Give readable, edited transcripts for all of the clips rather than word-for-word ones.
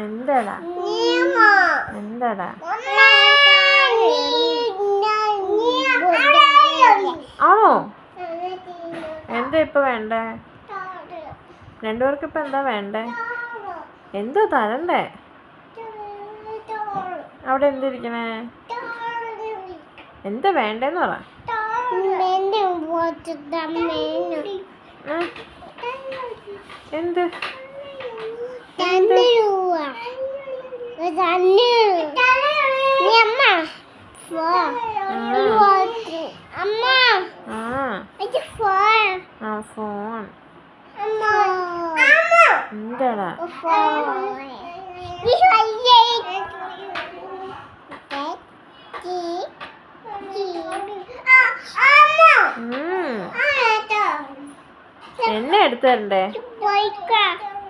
എന്താടാ എന്താടാ ആണോ? എന്താ ഇപ്പൊ വേണ്ടേ? രണ്ടുപേർക്ക് ഇപ്പൊ എന്താ വേണ്ടേ? എന്തോ തരണ്ടേ? അവിടെ എന്തിരിക്കണേ? എന്താ വേണ്ടേന്ന് പറ. എന്ത് ഫോൺ എന്താടാ? എന്നെ എടുത്തു തരണ്ടേ?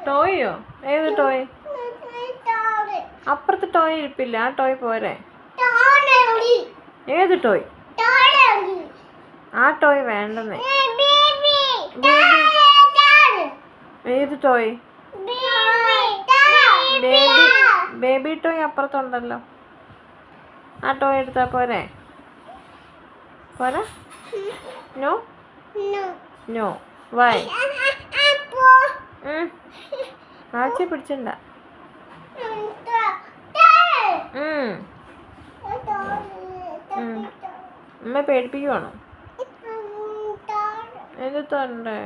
ടോയോ? ഏത് ടോയ്? അപ്പുറത്ത് ടോയ് ഇരിപ്പില്ല, ആ ടോയ് പോരെ? ഏത് ടോയ്? ആ ടോയ് വേണ്ടെന്നേ. ഏത് ടോയ്? ബേബി ടോയ് അപ്പുറത്തുണ്ടല്ലോ, ആ ടോയ് എടുത്താ പോരെ? പോരാ? No no. വൈ? ആഴ്ച പിടിച്ചിണ്ട. അമ്മ പേടിപ്പിക്കുവാണോ? എന്ത് തരണ്ടേ?